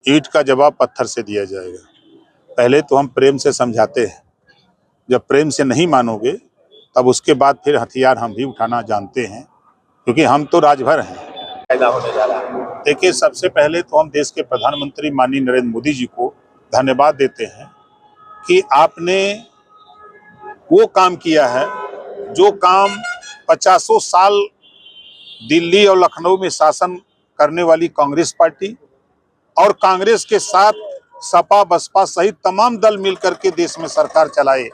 ईंट का जवाब पत्थर से दिया जाएगा। पहले तो हम प्रेम से समझाते हैं, जब प्रेम से नहीं मानोगे तब उसके बाद फिर हथियार हम भी उठाना जानते हैं, क्योंकि हम तो राजभर हैं। फायदा होने जा रहा है। देखिए, सबसे पहले तो हम देश के प्रधानमंत्री माननीय नरेंद्र मोदी जी को धन्यवाद देते हैं कि आपने वो काम किया है जो काम 50 साल दिल्ली और लखनऊ में शासन करने वाली कांग्रेस पार्टी और कांग्रेस के साथ सपा बसपा सहित तमाम दल मिलकर के देश में सरकार चलाए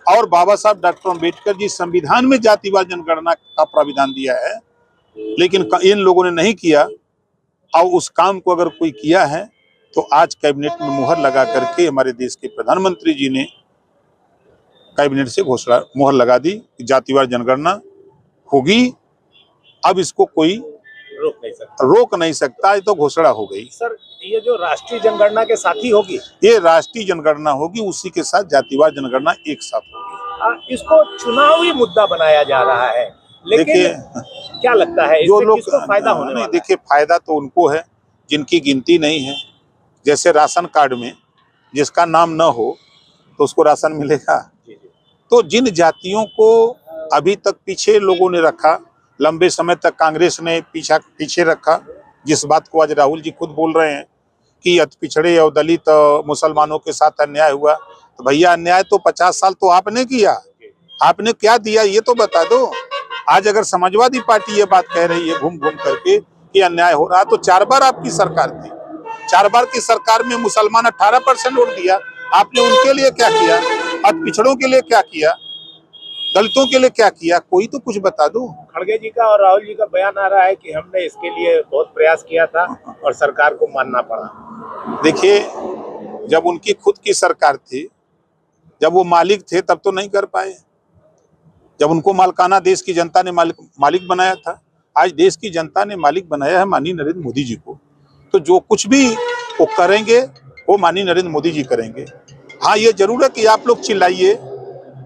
और बाबा साहब डॉक्टर अम्बेडकर जी संविधान में जातिवाद जनगणना का प्राविधान दिया है, लेकिन इन लोगों ने नहीं किया। और उस काम को अगर कोई किया है तो आज कैबिनेट में मुहर लगा करके हमारे देश के प्रधानमंत्री जी ने कैबिनेट से घोषणा मुहर लगा दी कि जातिवाद जनगणना होगी। अब इसको कोई रोक नहीं सकता, ये तो घोषणा हो गई। सर, ये जो राष्ट्रीय जनगणना के साथ ही होगी? ये राष्ट्रीय जनगणना होगी, उसी के साथ जातिवाद जनगणना एक साथ होगी। इसको चुनावी मुद्दा बनाया जा रहा है, लेकिन क्या लगता है जो लोग किसको फायदा होने वाला है? देखिए, फायदा तो उनको है जिनकी गिनती नहीं है। जैसे राशन कार्ड में जिसका नाम न हो तो उसको राशन मिलेगा। तो जिन जातियों को अभी तक पीछे लोगों ने रखा, लंबे समय तक कांग्रेस ने पीछे रखा, जिस बात को आज राहुल जी खुद बोल रहे हैं कि अति पिछड़े और दलित मुसलमानों के साथ अन्याय हुआ, तो भैया अन्याय तो 50 साल तो आपने किया, आपने क्या दिया ये तो बता दो। आज अगर समाजवादी पार्टी ये बात कह रही है घूम घूम करके कि अन्याय हो रहा, तो 4 बार आपकी सरकार थी, 4 बार की सरकार में मुसलमान 18% वोट दिया, आपने उनके लिए क्या किया? अति पिछड़ों के लिए क्या किया? दलितों के लिए क्या किया? कोई तो कुछ बता दो। खड़गे जी का और राहुल जी का बयान आ रहा है कि हमने इसके लिए बहुत प्रयास किया था और सरकार को मानना पड़ा। देखिए, जब उनकी खुद की सरकार थी, जब वो मालिक थे, तब तो नहीं कर पाए। जब उनको मालिकाना देश की जनता ने मालिक बनाया था। आज देश की जनता ने मालिक बनाया है माननीय नरेंद्र मोदी जी को, तो जो कुछ भी वो करेंगे वो माननीय नरेंद्र मोदी जी करेंगे। हाँ, ये जरूर है कि आप लोग चिल्लाइए,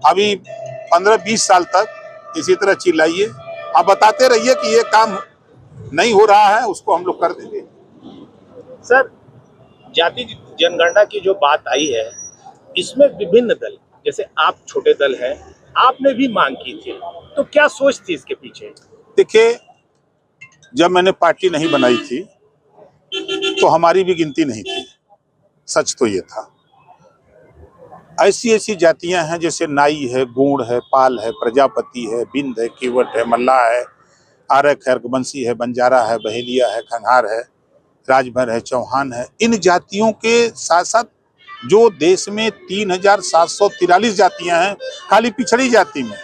अभी 15-20 साल तक इसी तरह चिल्लाइए, आप बताते रहिए कि ये काम नहीं हो रहा है, उसको हम लोग कर देंगे। सर, जाति जनगणना की जो बात आई है, इसमें विभिन्न दल, जैसे आप छोटे दल हैं, आपने भी मांग की थी, तो क्या सोच थी इसके पीछे? देखिए, जब मैंने पार्टी नहीं बनाई थी तो हमारी भी गिनती नहीं थी, सच तो ये था। ऐसी ऐसी जातियां हैं जैसे नाई है, गोंड है, पाल है, प्रजापति है, बिंद है, केवट है, मल्लाह है, आरक है, बंसी है, बंजारा है, बहेलिया है, खंघार है, राजभर है, चौहान है। इन जातियों के साथ साथ जो देश में 3743 जातियां हैं खाली पिछड़ी जाति में,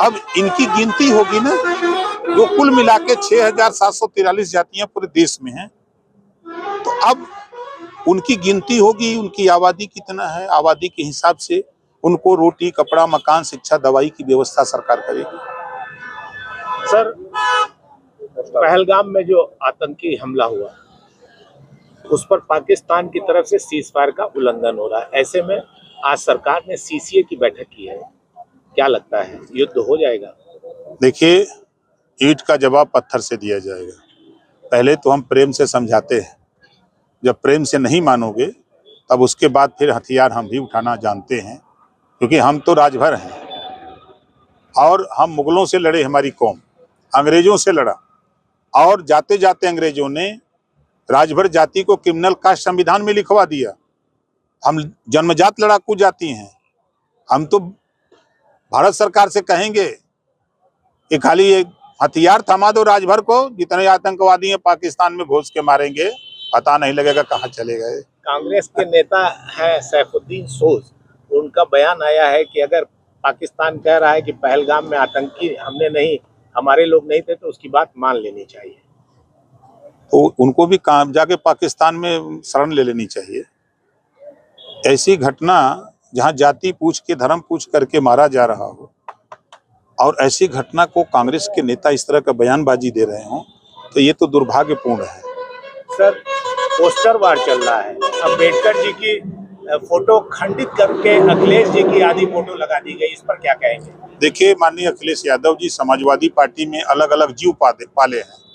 अब इनकी गिनती होगी ना, जो कुल मिला के 6743 जातियां पूरे देश में हैं, तो अब उनकी गिनती होगी, उनकी आबादी कितना है, आबादी के हिसाब से उनको रोटी, कपड़ा, मकान, शिक्षा, दवाई की व्यवस्था सरकार करेगी। सर, पहलगाम में जो आतंकी हमला हुआ, उस पर पाकिस्तान की तरफ से सीज फायर का उल्लंघन हो रहा है। ऐसे में आज सरकार ने सीसीए की बैठक की है, क्या लगता है युद्ध हो जाएगा? देखिए, ईंट का जवाब पत्थर से दिया जाएगा। पहले तो हम प्रेम से समझाते हैं, जब प्रेम से नहीं मानोगे तब उसके बाद फिर हथियार हम भी उठाना जानते हैं, क्योंकि हम तो राजभर हैं और हम मुगलों से लड़े, हमारी कौम अंग्रेजों से लड़ा, और जाते जाते अंग्रेजों ने राजभर जाति को क्रिमिनल कास्ट संविधान में लिखवा दिया। हम जन्मजात लड़ाकू जाति हैं। हम तो भारत सरकार से कहेंगे कि खाली एक हथियार थमा दो राजभर को, जितने आतंकवादी हैं पाकिस्तान में घुस के मारेंगे, पता नहीं लगेगा कहाँ चले गए। कांग्रेस के नेता हैं सैफुद्दीन सोज, उनका बयान आया है कि अगर पाकिस्तान कह रहा है कि पहलगाम में आतंकी हमने नहीं, हमारे लोग नहीं थे, तो उसकी बात मान लेनी चाहिए। तो उनको भी काम जाके पाकिस्तान में शरण ले लेनी चाहिए। ऐसी घटना जहां जाति पूछ के, धर्म पूछ करके मारा जा रहा हो, और ऐसी घटना को कांग्रेस के नेता इस तरह का बयानबाजी दे रहे हों, तो ये तो दुर्भाग्यपूर्ण है। सर, पोस्टर वार चल रहा है, अम्बेडकर जी की फोटो खंडित करके अखिलेश जी की आधी फोटो लगा दी गई, इस पर क्या कहेंगे? देखिए, माननीय अखिलेश यादव जी समाजवादी पार्टी में अलग अलग जीव पाले हैं।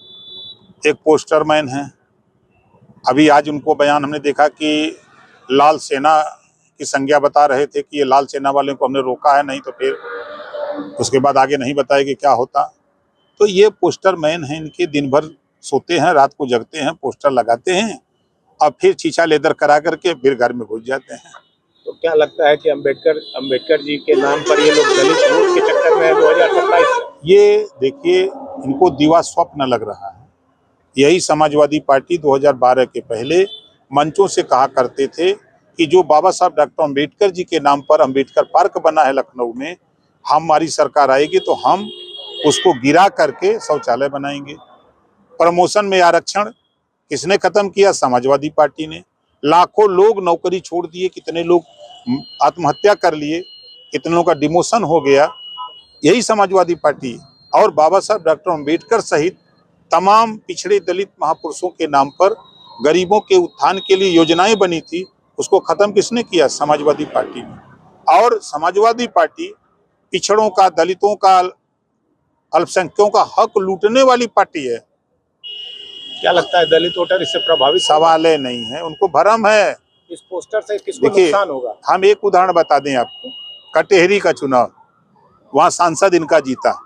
एक पोस्टरमैन है, अभी आज उनको बयान हमने देखा कि लाल सेना की संज्ञा बता रहे थे कि ये लाल सेना वाले को हमने रोका है, नहीं तो फिर उसके बाद आगे नहीं बताया कि क्या होता। तो ये पोस्टर मैन है इनके, दिन भर सोते हैं, रात को जगते हैं, पोस्टर लगाते हैं और फिर छीछा लेदर करा करके फिर घर में घुस जाते हैं। तो क्या लगता है कि अंबेडकर जी के नाम पर ये लोग दलित वोट के चक्कर में 2027? ये देखिए, इनको दीवा स्वप्न लग रहा है। यही समाजवादी पार्टी 2012 के पहले मंचों से कहा करते थे कि जो बाबा साहब डॉक्टर अंबेडकर जी के नाम पर अंबेडकर पार्क बना है लखनऊ में, हमारी सरकार आएगी तो हम उसको गिरा करके शौचालय बनाएंगे। प्रमोशन में आरक्षण किसने खत्म किया? समाजवादी पार्टी ने। लाखों लोग नौकरी छोड़ दिए, कितने लोग आत्महत्या कर लिए, कितने लोगों का डिमोशन हो गया, यही समाजवादी पार्टी। और बाबा साहब डॉक्टर अंबेडकर सहित तमाम पिछड़े दलित महापुरुषों के नाम पर गरीबों के उत्थान के लिए योजनाएं बनी थी, उसको खत्म किसने किया? समाजवादी पार्टी ने। और समाजवादी पार्टी पिछड़ों का, दलितों का, अल्पसंख्यकों का हक लूटने वाली पार्टी है। क्या लगता है दलित वोटर इससे प्रभावित? सवाल नहीं है, उनको भरम है। इस पोस्टर से किसको देखिए, नुकसान होगा? हम एक उदाहरण बता दें आपको। कटेहरी का चुनाव, वहां सांसद इनका जीता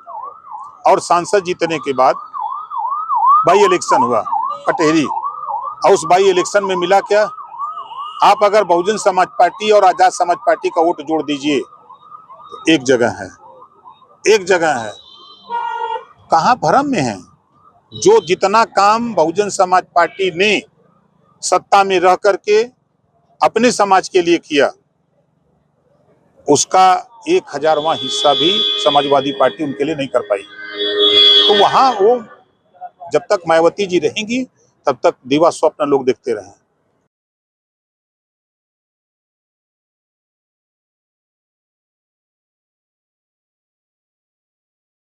और सांसद जीतने के बाद बाई इलेक्शन हुआ कटेहरी, और उस बाई इलेक्शन में मिला क्या? आप अगर बहुजन समाज पार्टी और आजाद समाज पार्टी का वोट जोड़ दीजिए तो एक जगह है, एक जगह है। कहां भ्रम में है? जो जितना काम बहुजन समाज पार्टी ने सत्ता में रह करके अपने समाज के लिए किया, उसका 1000वां हिस्सा भी समाजवादी पार्टी उनके लिए नहीं कर पाई। तो वहां वो जब तक मायावती जी रहेंगी तब तक दीवा स्वप्न लोग देखते रहे।